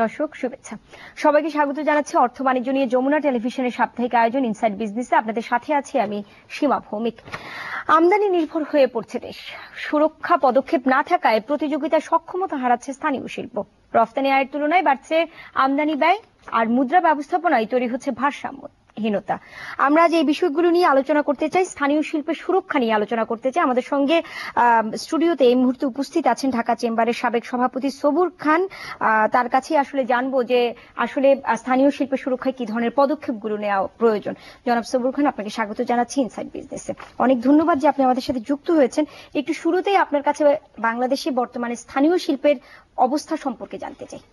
দর্শক শুভেচ্ছা সবাইকে স্বাগত জানাচ্ছি অর্থ বাণিজ্য নিয়ে যমুনা টেলিভিশনের সাপ্তাহিক আয়োজন ইনসাইড বিজনেসে আপনাদের সাথে আছি আমি সীমা ভৌমিক। আমদানি নির্ভর হয়ে পড়ছে দেশ। সুরক্ষা পদক্ষেপ না থাকায় প্রতিযোগিতার সক্ষমতা হারাচ্ছে স্থানীয় শিল্প। রফতানি আয়ের তুলনায় বাড়ছে আমদানি ব্যয় আর মুদ্রা ব্যবস্থাপনায় তৈরি হচ্ছে ভারসাম্যহীনতা। আমরা আজ এই বিষয়গুলো নিয়ে আলোচনা করতে চাই, স্থানীয় শিল্পের সুরক্ষা নিয়ে আলোচনা করতে চাই। আমাদের সঙ্গে স্টুডিওতে এই মুহূর্তে উপস্থিত আছেন ঢাকা চেম্বারের সাবেক সভাপতি সবুর খান। তার কাছে আসলে জানবো যে আসলে স্থানীয় শিল্পের সুরক্ষায় কি ধরনের পদক্ষেপগুলো নেওয়া প্রয়োজন। জনাব সবুর খান, আপনাকে স্বাগত জানাচ্ছি ইনসাইড বিজনেসে। অনেক ধন্যবাদ যে আপনি আমাদের সাথে যুক্ত হয়েছেন। একটু শুরুতেই আপনার কাছে বাংলাদেশে বর্তমানে স্থানীয় শিল্পের অবস্থা সম্পর্কে জানতে চাই।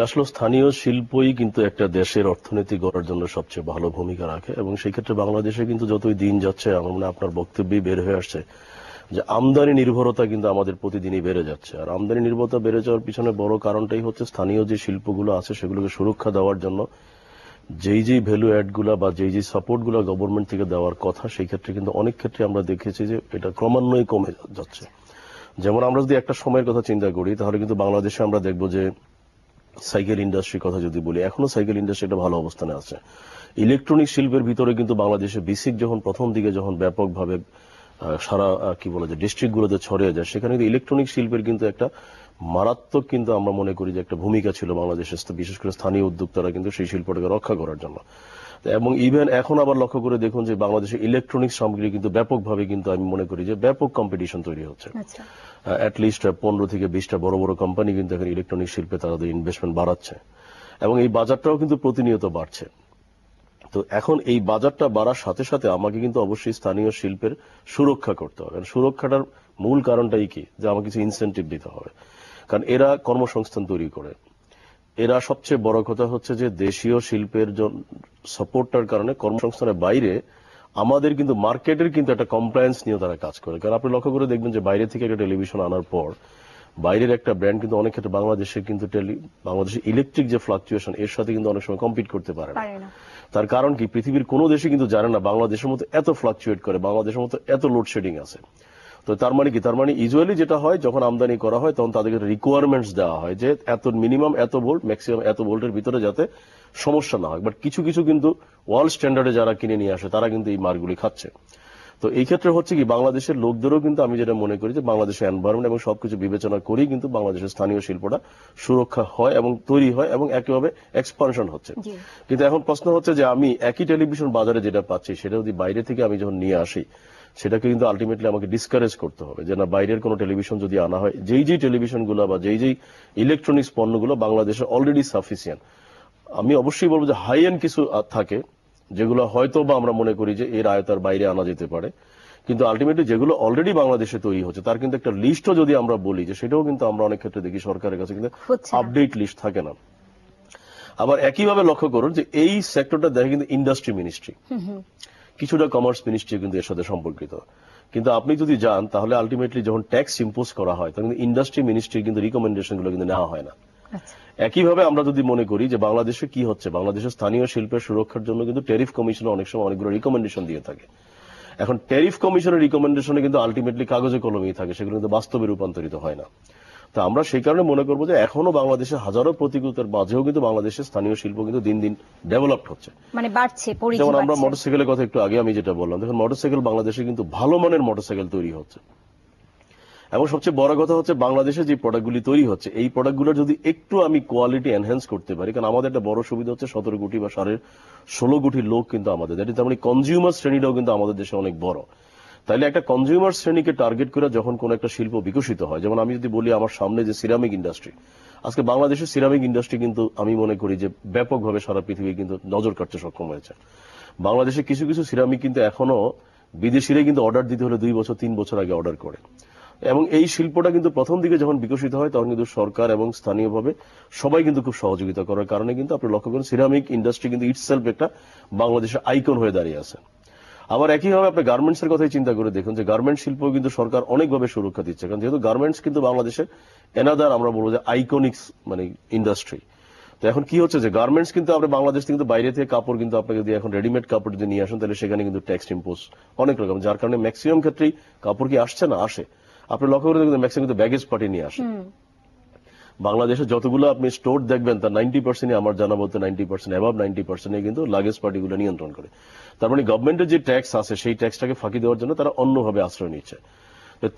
আসলে স্থানীয় শিল্পই কিন্তু একটা দেশের অর্থনীতি গড়ার জন্য সবচেয়ে ভালো ভূমিকা রাখে এবং সেই ক্ষেত্রে বাংলাদেশে কিন্তু যতই দিন যাচ্ছে আমার মনে আপনার বক্তব্যই বের হয়ে আসছে যে আমদানি নির্ভরতা কিন্তু আমাদের প্রতিদিনই বেড়ে যাচ্ছে। আর আমদানি নির্ভরতা বেড়ে যাওয়ার পিছনে বড় কারণটাই হচ্ছে স্থানীয় যে শিল্পগুলো আছে সেগুলোকে সুরক্ষা দেওয়ার জন্য যেই ভ্যালু অ্যাড গুলা বা যেই সাপোর্ট গুলা গভর্নমেন্ট থেকে দেওয়ার কথা সেই ক্ষেত্রে কিন্তু অনেক ক্ষেত্রে আমরা দেখেছি যে এটা ক্রমান্বয়ে কমে যাচ্ছে। যেমন আমরা যদি একটা সময়ের কথা চিন্তা করি তাহলে কিন্তু বাংলাদেশে আমরা দেখবো যে সাইকেল ইন্ডাস্ট্রির কথা যদি বলি এখনো সাইকেল ইন্ডাস্ট্রি একটা ভালো অবস্থানে আছে। ইলেকট্রনিক শিল্পের ভিতরে কিন্তু বাংলাদেশে বেসিক যখন প্রথম দিকে যখন ব্যাপকভাবে সারা ডিস্ট্রিক্ট গুলোতে ছড়িয়ে যায় সেখানে কিন্তু ইলেকট্রনিক শিল্পের কিন্তু একটা মারাত্মক কিন্তু আমরা মনে করি যে একটা ভূমিকা ছিল বাংলাদেশের, বিশেষ করে স্থানীয় উদ্যোক্তারা কিন্তু সেই শিল্পটাকে রক্ষা করার জন্য। এবং ইভেন এখন আবার লক্ষ্য করে দেখুন যে বাংলাদেশে ইলেকট্রনিক সামগ্রী কিন্তু ব্যাপকভাবে কিন্তু আমি মনে করি যে ব্যাপক কম্পিটিশন তৈরি হচ্ছে। অ্যাটলিস্ট 15 থেকে 20টা বড় বড় কোম্পানি কিন্তু এখন ইলেকট্রনিক শিল্পে তাদের ইনভেস্টমেন্ট বাড়াচ্ছে এবং এই বাজারটাও কিন্তু প্রতিনিয়ত বাড়ছে। তো এখন এই বাজারটা বাড়ার সাথে সাথে আমাকে কিন্তু অবশ্যই স্থানীয় শিল্পের সুরক্ষা করতে হবে। সুরক্ষাটার মূল কারণটাই কি, যে আমাকে কিছু ইনসেন্টিভ দিতে হবে, কারণ এরা কর্মসংস্থান তৈরি করে। এরা সবচেয়ে বড় কথা হচ্ছে যে দেশীয় শিল্পের সাপোর্টটার কারণে কর্মসংস্থানের বাইরে আমাদের কিন্তু মার্কেটের কিন্তু একটা কমপ্লায়েন্স নিয়ে তারা কাজ করে। কারণ আপনি লক্ষ্য করে দেখবেন যে বাইরে থেকে একটা টেলিভিশন আনার পর বাইরের একটা ব্র্যান্ড কিন্তু অনেক ক্ষেত্রে বাংলাদেশে কিন্তু বাংলাদেশের ইলেকট্রিক যে ফ্লাকচুয়েশন এর সাথে কিন্তু অনেক সময় কম্পিট করতে পারে না। তার কারণ কি, পৃথিবীর কোনো দেশে কিন্তু জানে না বাংলাদেশের মতো এত ফ্লাকচুয়েট করে, বাংলাদেশের মতো এত লোডশেডিং আছে। তো তার মানে কি, তার মানে ইউজুয়ালি যেটা হয় যখন আমদানি করা হয় তখন তাদেরকে রিকোয়ারমেন্টস দেওয়া হয় যে এত মিনিমাম এত ভোল্ট ম্যাক্সিমাম এত ভোল্টের ভিতরে যাতে সমস্যা না হয়। বাট কিছু কিছু কিন্তু ওয়ার্ল্ড স্ট্যান্ডার্ডে যারা কিনে নিয়ে আসে তারা কিন্তু এই মার্কগুলি খাচ্ছে। তো এই ক্ষেত্রে হচ্ছে কি, বাংলাদেশের লোকদেরও কিন্তু আমি যেটা মনে করি যে বাংলাদেশের এনভায়রনমেন্ট এবং সবকিছু বিবেচনা করেই কিন্তু বাংলাদেশের স্থানীয় শিল্পটা সুরক্ষা হয় এবং তৈরি হয় এবং একেভাবে এক্সপানশন হচ্ছে। কিন্তু এখন প্রশ্ন হচ্ছে যে আমি একই টেলিভিশন বাজারে যেটা পাচ্ছি সেটা যদি বাইরে থেকে আমি যখন নিয়ে আসি সেটাকে কিন্তু আলটিমেটলি আমাকে ডিসকারেজ করতে হবে যে না, বাইরের কোনো টেলিভিশন যদি আনা হয়, যেই টেলিভিশনগুলো বা যেই ইলেকট্রনিক্স পণ্যগুলো বাংলাদেশে অলরেডি সাফিসিয়েন্ট, আমি অবশ্যই বলবো যে হাই এন্ড কিছু থাকে যেগুলো হয়তো বা আমরা মনে করি যে এর আয়তার বাইরে আনা যেতে পারে, কিন্তু আলটিমেটলি যেগুলো অলরেডি বাংলাদেশে তৈরি হচ্ছে তার কিন্তু একটা লিস্টও যদি আমরা বলি যে সেটাও কিন্তু আমরা অনেক ক্ষেত্রে দেখি সরকারের কাছে কিন্তু আপডেট লিস্ট থাকে না। আবার একইভাবে লক্ষ্য করুন যে এই সেক্টরটা দেখে কিন্তু ইন্ডাস্ট্রি মিনিস্ট্রি, কিছুটা কমার্স মিনিস্ট্রি কিন্তু এর সাথে সম্পর্কিত। কিন্তু আপনি যদি যান তাহলে আলটিমেটলি যখন ট্যাক্স ইম্পোজ করা হয় তখন ইন্ডাস্ট্রি মিনিস্ট্রির কিন্তু রিকমেন্ডেশন গুলো কিন্তু নেওয়া হয় না। একইভাবে আমরা যদি মনে করি যে বাংলাদেশে কি হচ্ছে, বাংলাদেশের স্থানীয় শিল্পের সুরক্ষার জন্য কিন্তু ট্যারিফ কমিশন অনেক সময় অনেকগুলো রিকমেন্ডেশন দিয়ে থাকে। এখন ট্যারিফ কমিশনের রিকমেন্ডেশনে কিন্তু আলটিমেটলি কাগজে কলমেই থাকে, সেগুলো কিন্তু বাস্তবে রূপান্তরিত হয় না। তো আমরা সেই কারণে মনে করবো যে এখনো বাংলাদেশে হাজারো প্রতিকূলতার মাঝেও কিন্তু বাংলাদেশের স্থানীয় শিল্প কিন্তু দিন দিন ডেভেলপড হচ্ছে, মানে বাড়ছে। যেমন আমরা মোটরসাইকেলের কথা একটু আগে আমি যেটা বললাম, দেখুন মোটরসাইকেল বাংলাদেশে কিন্তু ভালো মানের মোটরসাইকেল তৈরি হচ্ছে এবং সবচেয়ে বড় কথা হচ্ছে বাংলাদেশে যে প্রোডাক্টগুলি তৈরি হচ্ছে এই প্রোডাক্টগুলো যদি একটু আমি কোয়ালিটি এনহ্যান্স করতে পারি, কারণ আমাদের একটা বড় সুবিধা হচ্ছে 17 কোটি বা 16.5 কোটি লোক কিন্তু আমাদের, তার মানে কনজিউমার শ্রেণীটাও কিন্তু আমাদের দেশে অনেক বড়। তাইলে একটা কনজিউমার শ্রেণীকে টার্গেট করে যখন কোন একটা শিল্প বিকশিত হয়, যেমন আমি যদি বলি আমার সামনে যে সিরামিক ইন্ডাস্ট্রি, আজকে বাংলাদেশের সিরামিক ইন্ডাস্ট্রি কিন্তু আমি মনে করি যে ব্যাপকভাবে সারা পৃথিবী কিন্তু নজর কাটতে সক্ষম হয়েছে। বাংলাদেশে কিছু কিছু সিরামিক কিন্তু এখনো বিদেশিরাই কিন্তু অর্ডার দিতে হলে 2 বছর 3 বছর আগে অর্ডার করে। এবং এই শিল্পটা কিন্তু প্রথম দিকে যখন বিকশিত হয় তখন কিন্তু সরকার এবং স্থানীয়ভাবে সবাই কিন্তু খুব সহযোগিতা করার কারণে কিন্তু আপনি লক্ষ্য করেন সিরামিক ইন্ডাস্ট্রি কিন্তু ইটসেলফ একটা বাংলাদেশের আইকন হয়ে দাঁড়িয়ে আছে। আবার একইভাবে আপনি গার্মেন্টস এর কথাই চিন্তা করে দেখুন যে গার্মেন্টস শিল্প কিন্তু সরকার অনেকভাবে সুরক্ষা দিচ্ছে, কারণ যেহেতু গার্মেন্টস কিন্তু বাংলাদেশের এনাদার আমরা বলবো যে আইকনিক্স মানে ইন্ডাস্ট্রি। তো এখন কি হচ্ছে যে গার্মেন্টস কিন্তু আপনি বাংলাদেশ থেকে কিন্তু বাইরে থেকে কাপড় কিন্তু আপনাকে যদি এখন রেডিমেড কাপড় যদি নিয়ে আসেন তাহলে সেখানে কিন্তু ট্যাক্স ইম্পোজ অনেক রকম, যার কারণে ম্যাক্সিমাম ক্ষেত্রেই কাপড় কি আসছে না আসে, আপনি লক্ষ্য করে দেখুন ম্যাক্সিমাম কিন্তু ব্যাগেজ পাঠিয়ে নিয়ে আসে। বাংলাদেশে যতগুলো আপনি স্টোর দেখবেন তার 90% আমার জানা বলতে 90% অ্যাবাভ 90% কিন্তু লাগেজ পার্টিগুলো নিয়ন্ত্রণ করে। তার মানে গভর্নমেন্টের যে ট্যাক্স আছে সেই ট্যাক্সটাকে ফাঁকি দেওয়ার জন্য তারা অন্যভাবে আশ্রয় নিচ্ছে।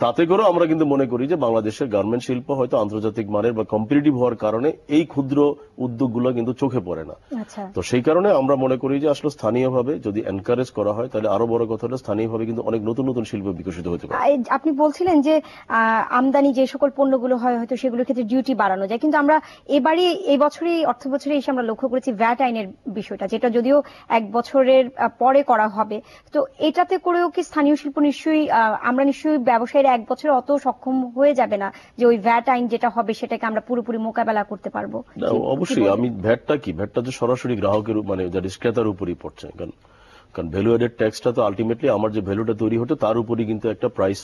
তাতে করে আমরা কিন্তু মনে করি যে বাংলাদেশের গার্মেন্ট শিল্প হয়তো আন্তর্জাতিক মানের বা কম্পিটিটিভ হওয়ার কারণে এই ক্ষুদ্র উদ্যোগগুলো কিন্তু চোখে পড়ে না। তো সেই কারণে আমরা মনে করি যে আসলে স্থানীয়ভাবে যদি এনকারেজ করা হয় তাহলে আরো বড় কথা হলো স্থানীয়ভাবে কিন্তু অনেক নতুন নতুন শিল্প বিকশিত হতে পারে। আপনি বলছিলেন যে আমদানি যে সকল পণ্যগুলো হয় হয়তো সেগুলোর ক্ষেত্রে ডিউটি বাড়ানো যায়, কিন্তু আমরা এই বছরই অর্থ বছরে এসে আমরা লক্ষ্য করেছি ভ্যাট আইনের বিষয়টা, যেটা যদিও 1 বছরের পরে করা হবে। তো এটাতে করেও কি স্থানীয় শিল্প আমরা নিশ্চয়ই ব্যবসায়ীরা 1 বছরে অত সক্ষম হয়ে যাবে না যে ওই ভ্যাট আইন যেটা হবে সেটাকে আমরা পুরোপুরি মোকাবেলা করতে পারবো? অবশ্যই। আমি ভ্যাটটা যে সরাসরি গ্রাহকের মানে যারা ক্রেতার উপরই পড়ছে, কারণ ভ্যালু এডেড ট্যাক্সটা তো আলটিমেটলি আমার যে ভ্যালুটা তৈরি হতো তার উপরই কিন্তু একটা প্রাইস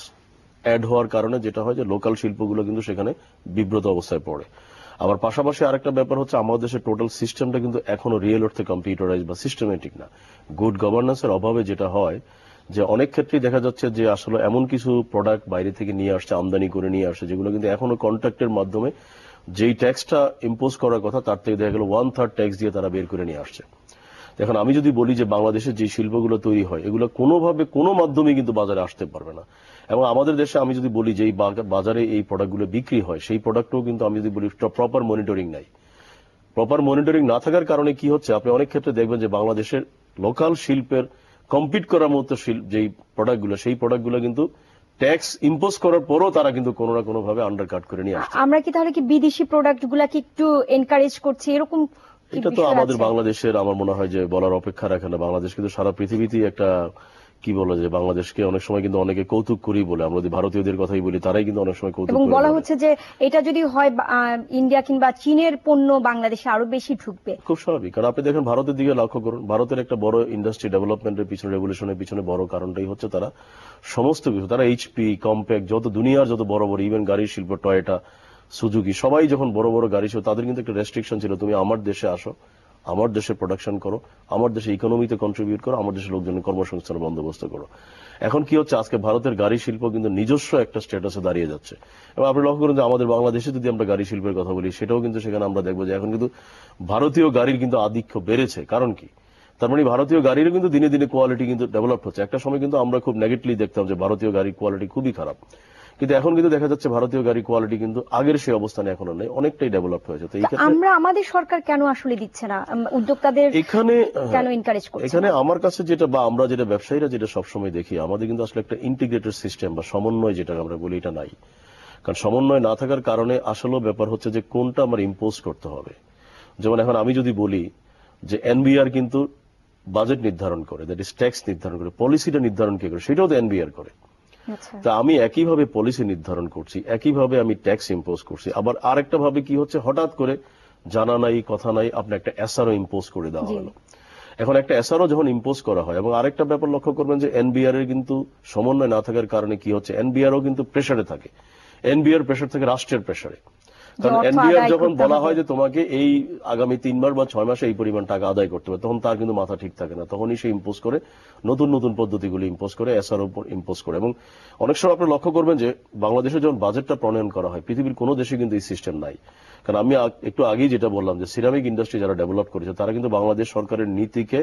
অ্যাড হওয়ার কারণে যেটা হয় যে লোকাল শিল্পগুলো কিন্তু সেখানে বিব্রত অবস্থায় পড়ে। আবার পাশাপাশি আরেকটা ব্যাপার হচ্ছে আমাদের দেশের টোটাল সিস্টেমটা কিন্তু এখনো রিয়েল অর্থে কম্পিউটারাইজ বা সিস্টেমেটিক না। গুড গভর্নেন্সের অভাবে যেটা হয় যে অনেক ক্ষেত্রেই দেখা যাচ্ছে যে আসলে এমন কিছু প্রোডাক্ট বাইরে থেকে নিয়ে আসছে, আমদানি করে নিয়ে আসছে, যেগুলো কিন্তু এখনো কন্ট্রাক্টের মাধ্যমে যেই ট্যাক্সটা ইম্পোজ করার কথা তার থেকে দেখা গেল 1/3 ট্যাক্স দিয়ে তারা বের করে নিয়ে আসছে। এখন আমি যদি বলি যে বাংলাদেশের যে শিল্পগুলো তৈরি হয় এগুলো কোনোভাবে কোনো মাধ্যমে কিন্তু বাজারে আসতে পারবে না। এবং আমাদের দেশে আমি যদি বলি যে এই বাজারে এই প্রোডাক্টগুলো বিক্রি হয় সেই প্রোডাক্টও কিন্তু আমি যদি বলি প্রপার মনিটরিং নাই। প্রপার মনিটরিং না থাকার কারণে কি হচ্ছে, আপনি অনেক ক্ষেত্রে দেখবেন যে বাংলাদেশের লোকাল শিল্পের কম্পিট করার মতো যেই প্রোডাক্টগুলো সেই প্রোডাক্টগুলো কিন্তু ট্যাক্স ইম্পোজ করার পরও তারা কিন্তু কোনো না কোনো ভাবে আন্ডারকাট করে নিয়ে আসছে। আমরা কি তাহলে কি বিদেশি প্রোডাক্ট গুলাকে একটু এনকারেজ করছি এরকম? এটা তো আমাদের বাংলাদেশের আমার মনে হয় যে বলার অপেক্ষা রাখে না। বাংলাদেশ কিন্তু সারা পৃথিবীতেই একটা কি বলে যে বাংলাদেশকে অনেক সময় কিন্তু অনেকে কৌতুক করি বলে, আমরা যদি ভারতীয়দের কথাই বলি তারাই কিন্তু অনেক সময় কৌতুক এবং বলা হচ্ছে যে এটা যদি হয় ইন্ডিয়া কিংবা চীনের পণ্য বাংলাদেশে আরো বেশি ঢুকবে। খুব স্বাভাবিক, কারণ আপনি দেখেন ভারতের দিকে লক্ষ্য করুন, ভারতের একটা বড় ইন্ডাস্ট্রি ডেভেলপমেন্টের পিছনে, রেভলিউশনের পিছনে বড় কারণটাই হচ্ছে তারা সমস্ত কিছু, তারা এইচপি, কম্প্যাক্ট, যত দুনিয়ার যত বড় বড় ইভেন গাড়ির শিল্প, টয়োটা, সুজুকি, সবাই যখন বড় বড় গাড়ি ছিল তাদের কিন্তু একটা রেস্ট্রিকশন ছিল, তুমি আমার দেশে আসো, আমার দেশে প্রোডাকশন করো, আমার দেশে ইকোনমিতে কন্ট্রিবিউট করো, আমার দেশের লোকজনের কর্মসংস্থানের বন্দোবস্ত করো। এখন কি হচ্ছে, আজকে ভারতের গাড়ি শিল্প কিন্তু নিজস্ব একটা স্ট্যাটাসে দাঁড়িয়ে যাচ্ছে। এবং আপনি লক্ষ্য করেন যে আমাদের বাংলাদেশে যদি আমরা গাড়ি শিল্পের কথা বলি সেটাও কিন্তু সেখানে আমরা দেখবো যে এখন কিন্তু ভারতীয় গাড়ির কিন্তু আধিক্য বেড়েছে। কারণ কি, তার মানে ভারতীয় গাড়িরও কিন্তু দিনে দিনে কোয়ালিটি কিন্তু ডেভেলপ হচ্ছে। একটা সময় কিন্তু আমরা খুব নেগেটিভলি দেখতাম যে ভারতীয় গাড়ির কোয়ালিটি খুবই খারাপ, কিন্তু এখন কিন্তু দেখা যাচ্ছে ভারতীয় গাড়ি কোয়ালিটি কিন্তু আগের সেই অবস্থানে এখনো নেই, অনেকটাই ডেভেলপ হয়েছে। তো এই ক্ষেত্রে আমরা আমাদের সরকার কেন আসলে দিচ্ছে না, উদ্যোক্তাদের এখানে কেন এনকারেজ করছে? এখানে আমার কাছে যেটা বা আমরা যেটা ব্যবসায়ীরা যেটা সবসময় দেখি, আমাদের কিন্তু আসলে একটা ইন্টিগ্রেটেড সিস্টেম বা সমন্বয় যেটা আমরা বলি এটা নাই। কারণ সমন্বয় না থাকার কারণে আসলে ব্যাপার হচ্ছে যে কোনটা আমার ইম্পোজ করতে হবে। যেমন এখন আমি যদি বলি যে এনবিআর কিন্তু বাজেট নির্ধারণ করে, দ্যাট ইজ ট্যাক্স নির্ধারণ করে, পলিসিটা নির্ধারণ কে করে, সেটাও তো এনবিআর করে। তা আমি একইভাবে পলিসি নির্ধারণ করছি, একইভাবে আমি ট্যাক্স ইম্পোজ করছি, আবার আরেকটা ভাবে কি হচ্ছে, হঠাৎ করে জানা নাই কথা নাই আপনি একটা এসআরও ইম্পোজ করে দেওয়া হলো। এখন একটা এসআরও যখন ইম্পোজ করা হয়, এবং আরেকটা ব্যাপার লক্ষ্য করবেন যে এনবিআর এর কিন্তু সমন্বয় না থাকার কারণে কি হচ্ছে, এনবিআরও কিন্তু প্রেসারে থাকে, এনবিআর প্রেসার থাকে রাষ্ট্রের প্রেসারে। কারণ এনবিআর যখন বলা হয় যে তোমাকে এই আগামী 3 মাস বা 6 মাসে এই পরিমাণ টাকা আদায় করতে হবে, তখন তার কিন্তু মাথা ঠিক থাকে না, তখনই সে ইম্পোজ করে নতুন নতুন পদ্ধতিগুলি ইম্পোজ করে, এসআরও উপর ইম্পোজ করে। এবং অনেক সময় আপনি লক্ষ্য করবেন যে বাংলাদেশে যখন বাজেটটা প্রণয়ন করা হয়, পৃথিবীর কোনো দেশে কিন্তু এই সিস্টেম নাই। কারণ আমি একটু আগেই যেটা বললাম যে সিরামিক ইন্ডাস্ট্রি যারা ডেভেলপ করেছে তারা কিন্তু বাংলাদেশ সরকারের নীতিকে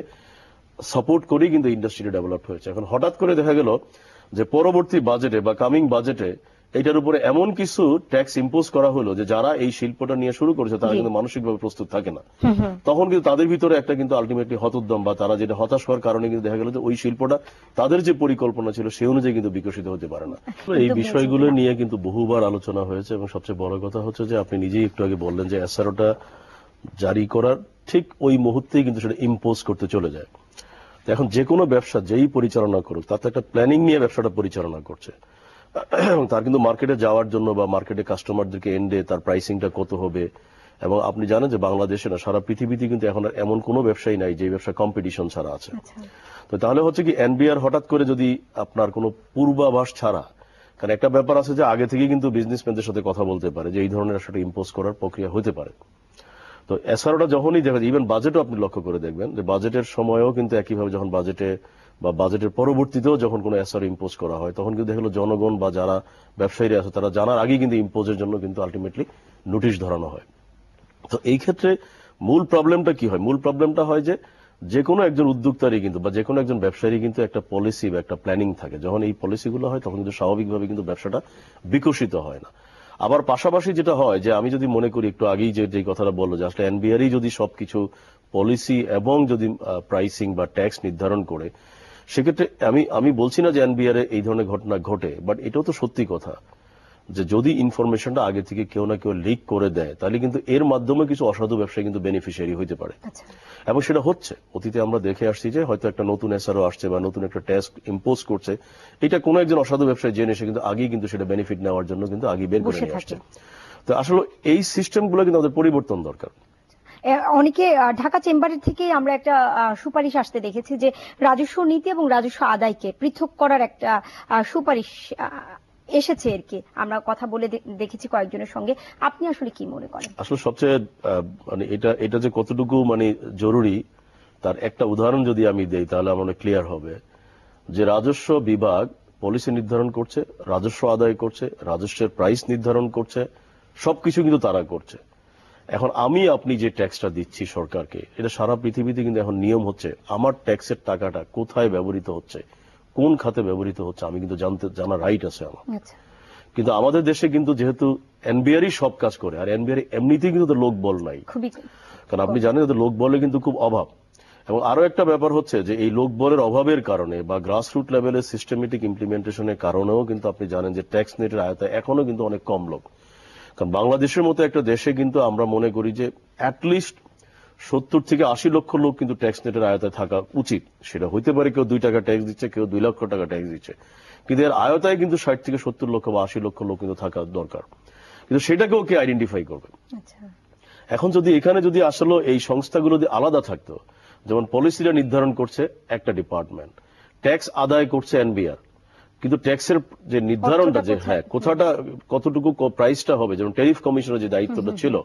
সাপোর্ট করেই কিন্তু ইন্ডাস্ট্রিটা ডেভেলপ হয়েছে। এখন হঠাৎ করে দেখা গেল যে পরবর্তী বাজেটে বা কামিং বাজেটে এটার উপরে এমন কিছু ট্যাক্স ইম্পোজ করা হলো যে যারা এই শিল্পটা নিয়ে শুরু করেছে তারা কিন্তু মানসিকভাবে প্রস্তুত থাকে না। তখন কিন্তু তাদের ভিতরে একটা কিন্তু আলটিমেটলি হতোদ্যম বা তারা যেটা হতাশ হওয়ার কারণে কিন্তু দেখা গেল যে ওই শিল্পটা তাদের যে পরিকল্পনা ছিল সেই অনুযায়ী কিন্তু বিকশিত হতে পারে না। এই বিষয়গুলো নিয়ে কিন্তু বহুবার আলোচনা হয়েছে, এবং সবচেয়ে বড় কথা হচ্ছে যে আপনি নিজেই একটু আগে বললেন যে এসআরওটা জারি করার ঠিক ওই মুহূর্তেই কিন্তু সেটা ইম্পোজ করতে চলে যায়। এখন যে কোনো ব্যবসা যেই পরিচালনা করুক তার তো একটা প্ল্যানিং নিয়ে ব্যবসাটা পরিচালনা করছে, এবং তার কিন্তু মার্কেটে যাওয়ার জন্য বা মার্কেটে কাস্টমারদেরকে এন্ডে তার প্রাইসিংটা কত হবে। এবং আপনি জানেন যে বাংলাদেশে না সারা পৃথিবীতে কিন্তু এখন আর এমন কোনো ব্যবসায়ী নাই যে ব্যবসা কম্পিটিশন ছাড়া আছে। তো তাহলে হচ্ছে কি এনবিআর হঠাৎ করে যদি আপনার কোনো পূর্বাভাস ছাড়া, কারণ একটা ব্যাপার আছে যে আগে থেকে কিন্তু বিজনেসম্যানদের সাথে কথা বলতে পারে যে এই ধরনের একটা ইম্পোজ করার প্রক্রিয়া হতে পারে। তো এসআরওটা যখনই দেখা যায়, ইভেন বাজেটও আপনি লক্ষ্য করে দেখবেন যে বাজেটের সময়ও কিন্তু একইভাবে যখন বাজেটে বা বাজেটের পরবর্তীতেও যখন কোনো এসআর ইম্পোজ করা হয় তখন কিন্তু দেখা গেল জনগণ বা যারা ব্যবসায়ীরা আছে তারা জানার আগেই কিন্তু ইম্পোজের জন্য কিন্তু আলটিমেটলি নোটিশ ধরানো হয়। তো এই ক্ষেত্রে মূল প্রবলেমটা কি হয়? মূল প্রবলেমটা হয় যে কোনো একজন উদ্যোক্তারই কিন্তু বা যে কোনো একজন ব্যবসায়ী কিন্তু একটা পলিসি বা একটা প্ল্যানিং থাকে। যখন এই পলিসিগুলো হয় তখন কিন্তু স্বাভাবিকভাবে কিন্তু ব্যবসাটা বিকশিত হয় না। আবার পাশাপাশি যেটা হয় যে আমি যদি মনে করি একটু আগেই যে কথাটা বললো যে আসলে এনবিআরই যদি সবকিছু পলিসি এবং যদি প্রাইসিং বা ট্যাক্স নির্ধারণ করে, সেক্ষেত্রে আমি বলছি না যে এনবিআর এই ধরনের ঘটনা ঘটে, বাট এটাও তো সত্যি কথা যে যদি ইনফরমেশনটা আগে থেকে কেউ না কেউ লিক করে দেয় তাহলে কিন্তু এর মাধ্যমে কিছু অসাধু ব্যবসায়ী কিন্তু বেনিফিশিয়ারি হইতে পারে। এবং সেটা হচ্ছে, অতীতে আমরা দেখে আসছি যে হয়তো একটা নতুন এসআরও আসছে বা নতুন একটা ট্যাক্স ইম্পোজ করছে, এটা কোনো একজন অসাধু ব্যবসায়ী জেনে সে কিন্তু আগেই কিন্তু সেটা বেনিফিট নেওয়ার জন্য কিন্তু আগে বের করে নিয়ে আসছে। তো আসলে এই সিস্টেমগুলো কিন্তু আমাদের পরিবর্তন দরকার। অনেকে ঢাকা চেম্বারের থেকে আমরা একটা সুপারিশ আসতে দেখেছি যে রাজস্ব নীতি এবং রাজস্ব আদায়কে পৃথক করার একটা সুপারিশ এসেছে আর কি। আমরা কথা বলে দেখেছি কয়েকজনের সঙ্গে। আপনি আসলে কি মনে করেন? আসলে সবচেয়ে মানে এটা যে কতটুকু মানে জরুরি তার একটা উদাহরণ যদি আমি দেই তাহলে আমার ক্লিয়ার হবে যে রাজস্ব বিভাগ পলিসি নির্ধারণ করছে, রাজস্ব আদায় করছে, রাজস্বের প্রাইস নির্ধারণ করছে, সবকিছু কিন্তু তারা করছে। এখন আপনি যে ট্যাক্সটা দিচ্ছি সরকারকে, এটা সারা পৃথিবীতে কিন্তু এখন নিয়ম হচ্ছে আমার ট্যাক্সের টাকাটা কোথায় ব্যবহৃত হচ্ছে, কোন খাতে ব্যবহৃত হচ্ছে আমি কিন্তু জানা রাইট আছে আমার। কিন্তু আমাদের দেশে কিন্তু যেহেতু এনবিআরই সব কাজ করে, আর এনবিআর এমনিতেই কিন্তু লোক বল নাই, কারণ আপনি জানেন লোক বলে কিন্তু খুব অভাব। এবং আরো একটা ব্যাপার হচ্ছে যে এই লোক বলের অভাবের কারণে বা গ্রাসরুট লেভেলের সিস্টেমেটিক ইমপ্লিমেন্টেশনের কারণেও কিন্তু আপনি জানেন যে ট্যাক্স নেটের আয়তায় এখনো কিন্তু অনেক কম লোক। কারণ বাংলাদেশের মতো একটা দেশে কিন্তু আমরা মনে করি যে অ্যাটলিস্ট 70 থেকে 80 লক্ষ লোক কিন্তু ট্যাক্স নেটের আয়তায় থাকা উচিত। সেটা হইতে পারে কেউ 2 টাকা ট্যাক্স দিচ্ছে, কেউ 2 লক্ষ টাকা ট্যাক্স দিচ্ছে, কিন্তু এর আয়তায় কিন্তু 60 থেকে 70 লক্ষ বা 80 লক্ষ লোক কিন্তু থাকা দরকার। কিন্তু সেটাকেও কে আইডেন্টিফাই করবে? এখন যদি এখানে যদি আসলে এই সংস্থাগুলো যদি আলাদা থাকতো, যেমন পলিসিটা নির্ধারণ করছে একটা ডিপার্টমেন্ট, ট্যাক্স আদায় করছে এনবিআর, কিন্তু ট্যাক্সের যে নির্ধারণটা যে কোথাটা কতটুকু প্রাইসটা হবে, যেমন ট্যারিফ কমিশনের যে দায়িত্বটা ছিল,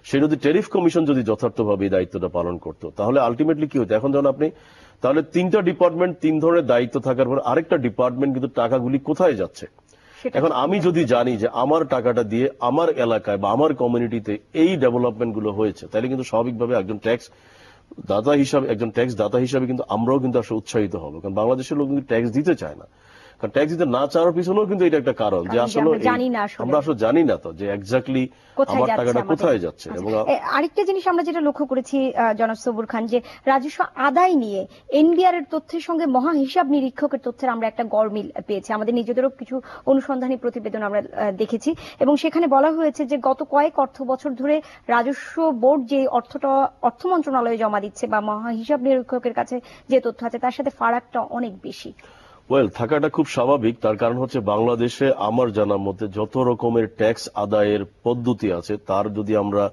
সে যদি ট্যারিফ কমিশন যদি যথার্থভাবে এই দায়িত্বটা পালন করতো তাহলে আলটিমেটলি কি হতো? এখন যেমন আপনি তাহলে 3টা ডিপার্টমেন্ট 3 ধরনের দায়িত্ব থাকার পর আরেকটা ডিপার্টমেন্ট কিন্তু টাকাগুলি কোথায় যাচ্ছে। এখন আমি যদি জানি যে আমার টাকাটা দিয়ে আমার এলাকায় বা আমার কমিউনিটিতে এই ডেভেলপমেন্ট গুলো হয়েছে, তাহলে কিন্তু স্বাভাবিকভাবে একজন ট্যাক্স দাতা হিসাবে কিন্তু আমরাও কিন্তু আসলে উৎসাহিত হবো। কারণ বাংলাদেশের লোক কিন্তু ট্যাক্স দিতে চায় না, কারণ ট্যাক্স দিতে না চাওয়ার পিছনেও কিন্তু এটা একটা কারণ যে আসলে আমরা আসলে জানি না তো যে এক্স্যাক্টলি আমার টাকাটা কোথায় যাচ্ছে। এবং আরেকটা জিনিস আমরা যেটা লক্ষ্য করেছি জনাব সবুর খান, যে রাজস্ব আদায় নিয়ে এনবিআর এর তথ্যের সঙ্গে মহা হিসাব নিরীক্ষকের তথ্যের আমরা একটা গড়মিল পেয়েছি। আমাদের নিজেদেরও কিছু অনুসন্ধানী প্রতিবেদন আমরা দেখেছি এবং সেখানে বলা হয়েছে যে গত কয়েক অর্থ বছর ধরে রাজস্ব বোর্ড যে অর্থটা অর্থ মন্ত্রণালয়ে জমা দিচ্ছে বা মহা হিসাব নিরীক্ষকের কাছে যে তথ্য আছে তার সাথে ফারাকটা অনেক বেশি। থাকাটা খুব স্বাভাবিক। তার কারণ হচ্ছে বাংলাদেশে আমার জানার মধ্যে যত রকমের ট্যাক্স আদায়ের পদ্ধতি আছে তার যদি আমরা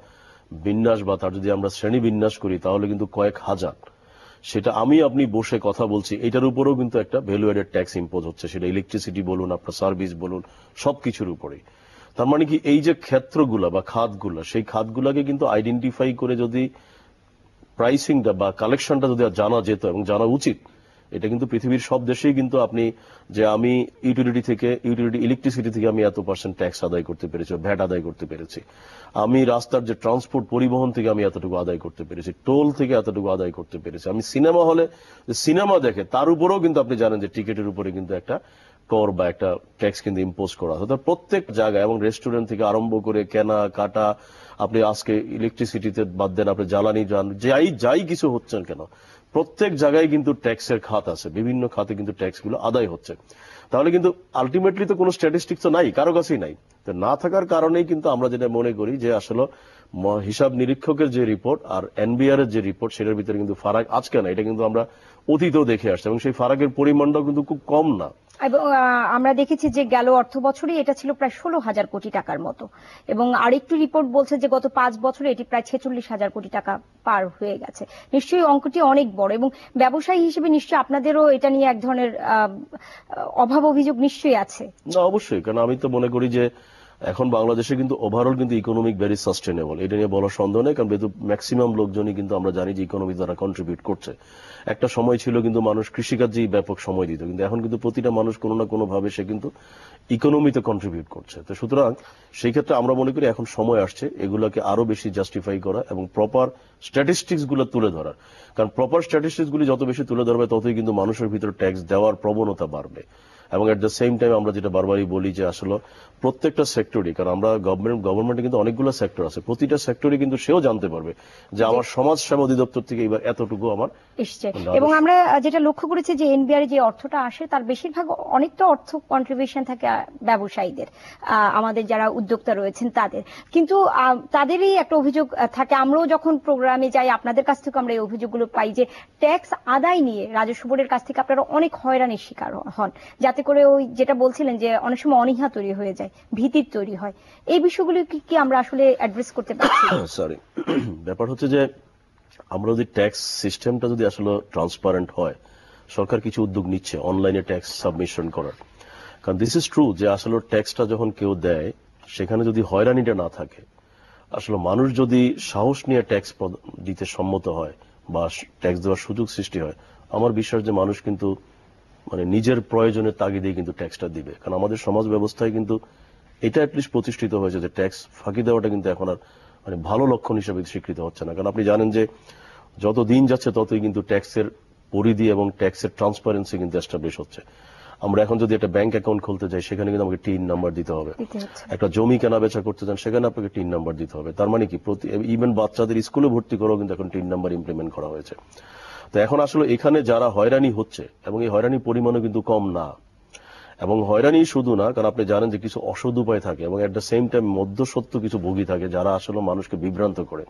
বিন্যাস বা তার যদি আমরা শ্রেণী বিন্যাস করি তাহলে কিন্তু কয়েক হাজার। সেটা আপনি বসে কথা বলছি, এটার উপরেও কিন্তু একটা ভ্যালু এডেড ট্যাক্স ইম্পোজ হচ্ছে, সেটা ইলেকট্রিসিটি বলুন, আপনার সার্ভিস বলুন, সবকিছুর উপরেই। তার মানে কি এই যে ক্ষেত্রগুলা বা খাতগুলা, সেই খাতগুলাকে কিন্তু আইডেন্টিফাই করে যদি প্রাইসিংটা বা কালেকশনটা যদি জানা যেত এবং জানা উচিত, এটা কিন্তু পৃথিবীর সব দেশেই কিন্তু আপনি যে আমি ইলেকট্রিসিটি থেকে আমি এত % ট্যাক্স আদায় করতে পেরেছি, ভ্যাট আদায় করতে পেরেছি, আমি রাস্তার যে ট্রান্সপোর্ট পরিবহন থেকে আমি এতটুকু আদায় করতে পেরেছি, টোল থেকে এতটুকু আদায় করতে পেরেছি, আমি সিনেমা হলে সিনেমা দেখে তার উপরেও কিন্তু আপনি জানেন যে টিকিটের উপরে কিন্তু একটা কর বা একটা ট্যাক্স কিন্তু ইম্পোজ করা হয়। প্রত্যেক জায়গায় এবং রেস্টুরেন্ট থেকে আরম্ভ করে কেনা কাটা, আপনি আজকে ইলেকট্রিসিটিতে বাদ দেন, আপনি জ্বালানি যান, যাই কিছু হচ্ছেন কেন, প্রত্যেক জায়গায় কিন্তু ট্যাক্সের খাত আছে, বিভিন্ন খাতে কিন্তু ট্যাক্স গুলো আদায় হচ্ছে। তাহলে কিন্তু আলটিমেটলি তো কোনো স্ট্যাটিস্টিক্স তো নাই, কারো কাছেই নাই। তো না থাকার কারণেই কিন্তু আমরা যেটা মনে করি যে আসলে হিসাব নিরীক্ষকের যে রিপোর্ট আর এনবিআর এর যে রিপোর্ট সেটার ভিতরে কিন্তু ফারাক আজকে না, এটা কিন্তু আমরা অতীতেও দেখে আসছি এবং সেই ফারাকের পরিমাণটাও কিন্তু খুব কম না। এবং আমরা দেখেছি যে গেল অর্থ বছরে এটা ছিল প্রায় 16,000 কোটি টাকার মতো, এবং আরেকটু রিপোর্ট বলছে যে গত 5 বছরে এটি প্রায় 46,000 কোটি টাকা পার হয়ে গেছে। নিশ্চয়ই অঙ্কটি অনেক বড় এবং ব্যবসায়ী হিসেবে নিশ্চয়ই আপনাদেরও এটা নিয়ে এক ধরনের অভাব অভিযোগ নিশ্চয়ই আছে। না, অবশ্যই, কারণ আমি তো মনে করি যে এখন বাংলাদেশে কিন্তু ওভারঅল কিন্তু ইকোনমিক ভেরি সাস্টেনেবল, এটা নিয়ে বলার সন্দেহ নেই, কারণ যেহেতু ম্যাক্সিমাম লোকজনই কিন্তু আমরা জানি যে ইকোনমি দ্বারা কন্ট্রিবিউট করছে। একটা সময় ছিল কিন্তু মানুষ কৃষিকাজেই ব্যাপক সময় দিত, কিন্তু এখন কিন্তু প্রতিটা মানুষ কোনো না কোনো ভাবে সে কিন্তু ইকোনমিতে কন্ট্রিবিউট করছে। তো সুতরাং সেই ক্ষেত্রে আমরা মনে করি এখন সময় আসছে এগুলোকে আরো বেশি জাস্টিফাই করা এবং প্রপার স্ট্যাটিস্টিক্স গুলো তুলে ধরার, কারণ প্রপার স্ট্যাটিস্টিক্স গুলি যত বেশি তুলে ধরবে ততই কিন্তু মানুষের ভিতরে ট্যাক্স দেওয়ার প্রবণতা বাড়বে। এবং এট দ্য সেম টাইম আমরা যেটা বারবারই বলি যে আসলে প্রত্যেকটা সেক্টরই, কারণ আমরা গভর্নমেন্টে কিন্তু অনেকগুলো সেক্টর আছে, প্রতিটা সেক্টরে কিন্তু সেও জানতে পারবে যে আমার সমাজ সেবা অধিদপ্তর থেকে এবার এতটুকু আমার এসছে। এবং আমরা যেটা লক্ষ্য করেছি যে এনবিআর যে অর্থটা আসে তার বেশিরভাগ অনেকটা অর্থ কন্ট্রিবিউশন থাকে ব্যবসায়ীদের, আমাদের যারা উদ্যোক্তা রয়েছেন তাদের, কিন্তু তাদেরই একটা অভিযোগ থাকে, আমরাও যখন প্রোগ্রামে যাই আপনাদের কাছ থেকে আমরা এই অভিযোগগুলো পাই যে ট্যাক্স আদায় নিয়ে রাজস্ব বোর্ডের কাছ থেকে আপনারা অনেক হয়রানির শিকার হন, যাতে করে ওই যেটা বলছিলেন যে অনেক সময় অনীহা তৈরি হয়ে যায়, ভীতির তৈরি হয়। এই বিষয়গুলো কি আমরা আসলে অ্যাড্রেস করতে পারছি? সরি, ব্যাপার হচ্ছে যে আমরা যদি ট্যাক্স সিস্টেমটা যদি আসলে ট্রান্সপারেন্ট হয়, সরকার কিছু উদ্যোগ নিচ্ছে অনলাইনে ট্যাক্স সাবমিশন করার, কারণ দিস ইজ ট্রু যে আসলে ট্যাক্সটা যখন কেউ দেয় সেখানে যদি হয়রানিটা না থাকে, আসলে মানুষ যদি সাহস নিয়ে ট্যাক্স দিতে সম্মত হয় বা ট্যাক্স দেওয়ার সুযোগ সৃষ্টি হয়, আমার বিশ্বাস যে মানুষ কিন্তু মানে নিজের প্রয়োজনের তাগিদেই কিন্তু ট্যাক্সটা দিবে। কারণ আমাদের সমাজ ব্যবস্থায় কিন্তু এটা অ্যাটলিস্ট প্রতিষ্ঠিত হয়েছে যে ট্যাক্স ফাঁকি দেওয়াটা কিন্তু এখন আর মানে ভালো লক্ষণ হিসেবে স্বীকৃত হচ্ছে না। কারণ আপনি জানেন যে যত দিন যাচ্ছে ততই কিন্তু ট্যাক্সের পরিধি এবং ট্যাক্সের ট্রান্সপারেন্সি কিন্তু এস্টাবলিশ হচ্ছে। আমরা এখন যদি একটা ব্যাংক অ্যাকাউন্ট খুলতে যাই সেখানে কিন্তু আমাকে টিন নাম্বার দিতে হবে, একটা জমি কেনা বেচা করতে চান সেখানে আপনাকে টিন নাম্বার দিতে হবে। তার মানে কি ইভেন বাচ্চাদের স্কুলে ভর্তি করেও কিন্তু এখন টিন নাম্বার ইমপ্লিমেন্ট করা হয়েছে। তো এখন আসলে এখানে যারা হয়রানি হচ্ছে, এবং এই হয়রানির পরিমাণও কিন্তু কম না, এবং হয়রানি শুধু না, কারণ আপনি জানেন যে কিছু অসৎ উপায় থাকে এবং এট দ্য সেম টাইম মধ্যসত্ত্ব কিছু ভোগী থাকে যারা আসলে মানুষকে বিভ্রান্ত করে।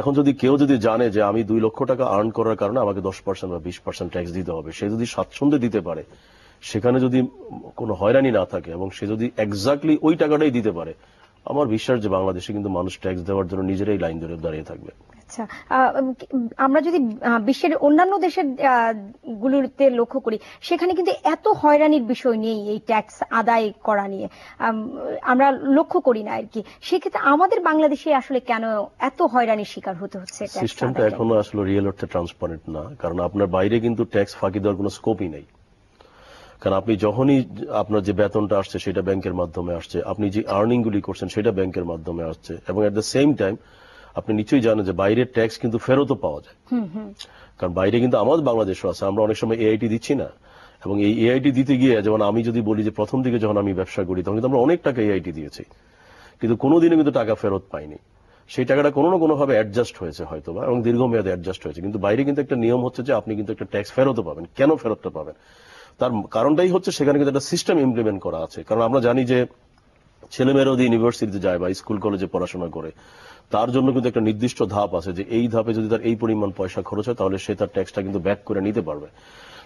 এখন যদি কেউ যদি জানে যে আমি 2 লক্ষ টাকা আর্ন করার কারণে আমাকে 10% বা 20% ট্যাক্স দিতে হবে, সে যদি স্বাচ্ছন্দ্যে দিতে পারে, সেখানে যদি কোনো হয়রানি না থাকে এবং সে যদি এক্স্যাক্টলি ওই টাকাটাই দিতে পারে, আমার বিশ্বাস যে বাংলাদেশে কিন্তু মানুষ ট্যাক্স দেওয়ার জন্য নিজেরাই লাইন ধরে দাঁড়িয়ে থাকবে। আচ্ছা, আমরা যদি বিশ্বের অন্যান্য দেশের গুলোতে লক্ষ্য করি, সেখানে কিন্তু এত হয়রানির বিষয় নেই এই ট্যাক্স আদায় করা নিয়ে, আমরা লক্ষ্য করি না আর কি। সেক্ষেত্রে আমাদের বাংলাদেশে আসলে কেন এত হয়রানির শিকার হতে হচ্ছে? সিস্টেমটা এখনো আসলে রিয়েল অর্থে ট্রান্সপারেন্ট না, কারণ আপনার বাইরে কিন্তু ট্যাক্স ফাঁকি দেওয়ার কোনো স্কোপই নেই। কারণ আপনি যখনই আপনার যে বেতনটা আসছে সেটা ব্যাংকের মাধ্যমে আসছে, আপনি যে আর্নিং গুলি করছেন সেটা ব্যাংকের মাধ্যমে আসছে, এবং এট দ্য সেম টাইম আপনি নিশ্চয়ই জানেন যে বাইরের ট্যাক্স কিন্তু ফেরতও পাওয়া যায়। কারণ বাইরে কিন্তু আমাদের বাংলাদেশও আছে, আমরা অনেক সময় এআইটি দিচ্ছি না, এবং এই এআইটি দিতে গিয়ে যেমন আমি যদি বলি যে প্রথম দিকে যখন আমি ব্যবসা করি তখন কিন্তু আমরা অনেক টাকা এআইটি দিয়েছি, কিন্তু কোনোদিনও কিন্তু টাকা ফেরত পাইনি। সেই টাকাটা কোনো না কোনো ভাবে অ্যাডজাস্ট হয়েছে হয়তোবা, এবং দীর্ঘমেয়াদে অ্যাডজাস্ট হয়েছে। কিন্তু বাইরে কিন্তু একটা নিয়ম হচ্ছে যে আপনি কিন্তু একটা ট্যাক্স ফেরতও পাবেন। কেন ফেরতটা পাবেন? তার কারণটাই হচ্ছে সেখানে কিন্তু একটা সিস্টেম ইমপ্লিমেন্ট করা আছে। কারণ আমরা জানি যে ছেলেমেয়েরা যদি ইউনিভার্সিটিতে যায় বা স্কুল কলেজে পড়াশোনা করে, তার জন্য কিন্তু একটা নির্দিষ্ট ধাপ আছে যে এই ধাপে যদি তার এই পরিমাণ পয়সা খরচ হয় তাহলে সে তার ট্যাক্সটা কিন্তু ব্যাক করে নিতে পারবে।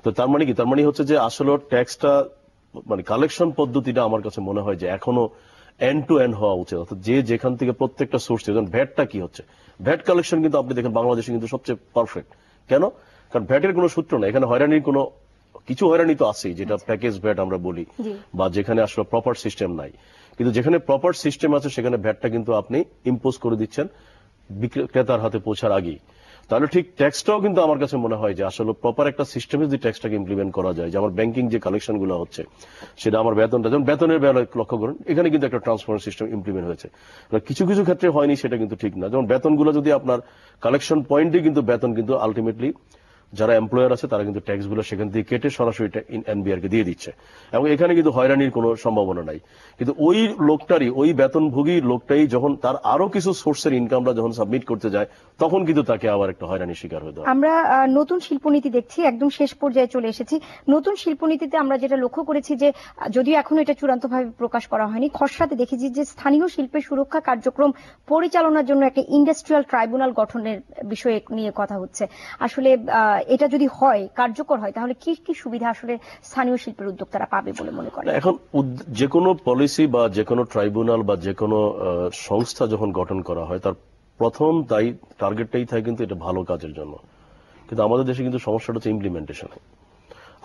তো তার মানে কি? তার মানে হচ্ছে যে আসলে ট্যাক্সটা মানে কালেকশন পদ্ধতিটা আমার কাছে মনে হয় যে এখনো এন্ড টু এন্ড হওয়া উচিত, অর্থাৎ যে যেখান থেকে প্রত্যেকটা সোর্স থেকে। ভ্যাটটা কি হচ্ছে, ভ্যাট কালেকশন কিন্তু আপনি দেখেন বাংলাদেশে কিন্তু সবচেয়ে পারফেক্ট। কেন? কারণ ভ্যাটের কোনো সূত্র নেই এখানে, হয়রানির কোনো কিছু হয়রানি তো আছেই, যেটা প্যাকেজ ভ্যাট আমরা বলি, বা যেখানে আসলে প্রপার সিস্টেম নাই। কিন্তু যেখানে প্রপার সিস্টেম আছে সেখানে ভ্যাটটা কিন্তু আপনি ইম্পোজ করে দিচ্ছেন ক্রেতার হাতে পৌঁছার আগেই। তাহলে ঠিক ট্যাক্সটাও কিন্তু আমার কাছে মনে হয় যে আসলে প্রপার একটা সিস্টেমে যদি ট্যাক্সটাকে ইমপ্লিমেন্ট করা যায়, যে আমার ব্যাংকিং যে কালেকশন গুলো হচ্ছে সেটা আমার বেতনটা, যেমন বেতনের বেলায় লক্ষ্য করুন, এখানে কিন্তু একটা ট্রান্সপারেন্ট সিস্টেম ইমপ্লিমেন্ট হয়েছে। কিছু কিছু ক্ষেত্রে হয়নি, সেটা কিন্তু ঠিক না। যেমন বেতনগুলো যদি আপনার কালেকশন পয়েন্টে কিন্তু বেতন কিন্তু আলটিমেটলি যারা এমপ্লয়ার আছে তারা কিন্তু ট্যাক্স গুলো সেখান থেকে কেটে সরাসরি এনবিআর কে দিয়ে দিচ্ছে, এবং এখানে কিন্তু হয়রানির কোনো সম্ভাবনা নাই। কিন্তু ওই লোকটারই, ওই বেতনভোগী লোকটাই যখন তার আরো কিছু সোর্সের ইনকামটা যখন সাবমিট করতে যায়, তখন কিন্তু তাকে আবার একটা হয়রানির শিকার হতে হয়। আমরা নতুন শিল্পনীতি দেখছি, একদম শেষ পর্যায়ে চলে এসেছি। নতুন শিল্পনীতিতে আমরা যেটা লক্ষ্য করেছি যে যদিও এখনো এটা চূড়ান্তভাবে প্রকাশ করা হয়নি, খসড়াতে দেখেছি যে স্থানীয় শিল্পের সুরক্ষা কার্যক্রম পরিচালনার জন্য একটা ইন্ডাস্ট্রিয়াল ট্রাইব্যুনাল গঠনের বিষয়ে নিয়ে কথা হচ্ছে। আসলে এটা যদি হয়, কার্যকর হয়, তাহলে কি কি সুবিধা আসলে স্থানীয় শিল্পের উদ্যোক্তারা পাবে বলে মনে করেন? এখন যে কোনো পলিসি বা যে কোনো ট্রাইব্যুনাল বা যে কোনো সংস্থা যখন গঠন করা হয়, তার প্রথম টার্গেটটাই থাকে কিন্তু এটা ভালো কাজের জন্য। কিন্তু আমাদের দেশে কিন্তু সমস্যাটা হচ্ছে ইমপ্লিমেন্টেশনে।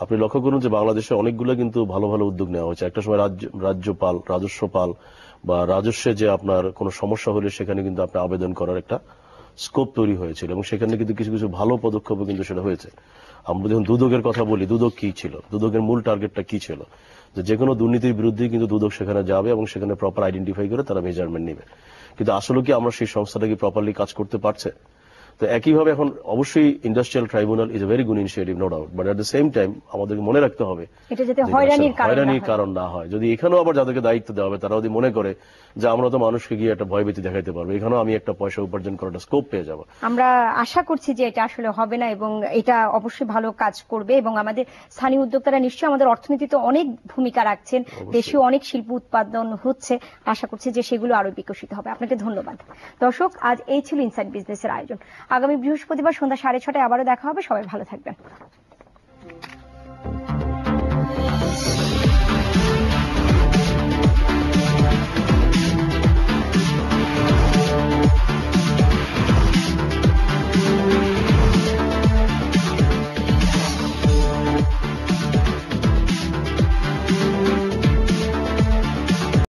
আপনি লক্ষ্য করুন যে বাংলাদেশে অনেকগুলো কিন্তু ভালো ভালো উদ্যোগ নেওয়া হয়েছে। একটা সময় রাজ্যপাল, রাজস্বপাল বা রাজস্বে যে আপনার কোনো সমস্যা হলে সেখানে কিন্তু আপনি আবেদন করার একটা স্কোপ তৈরি হয়েছিল এবং সেখানে কিন্তু কিছু কিছু ভালো পদক্ষেপও কিন্তু সেটা হয়েছে। আমরা যখন দুদকের কথা বলি, দুদক কি ছিল, দুদকের মূল টার্গেটটা কি ছিল, যে কোনো দুর্নীতির বিরুদ্ধে কিন্তু দুদক সেখানে যাবে এবং সেখানে প্রপার আইডেন্টিফাই করে তারা মেজারমেন্ট নেবে। কিন্তু আসলে কি আমরা সেই সংস্থাটা কি প্রপারলি কাজ করতে পারছে? তো একইভাবে এখন অবশ্যই industrial tribunal is a very good initiative, no doubt, but at the same time আমাদেরকে মনে রাখতে হবে এটা যাতে যে হয়রানির কারণ না হয়। যদি এখানেও আবার যাদেরকে দায়িত্ব দেওয়া হবে তারা যদি মনে করে যে আমরা তো মানুষকে গিয়ে একটা ভয়ভীতি দেখাইতে পারবো, এখানেও আমি একটা পয়সা উপার্জন করার একটা স্কোপ পেয়ে যাবো। আমরা আশা করছি যে এটা আসলে হবে না এবং এটা অবশ্যই ভালো কাজ করবে এবং আমাদের স্থানীয় উদ্যোক্তারা নিশ্চয়ই আমাদের অর্থনীতিতে অনেক ভূমিকা রাখছেন, দেশীয় অনেক শিল্প উৎপাদন হচ্ছে, আশা করছি যে সেগুলো আরো বিকশিত হবে। আপনাকে ধন্যবাদ। দর্শক, আজ এই ছিল ইনসাইড বিজনেসের আয়োজন। আগামী বৃহস্পতিবার সন্ধ্যা 6:30 আবারও দেখা হবে। সবাই ভালো থাকবেন।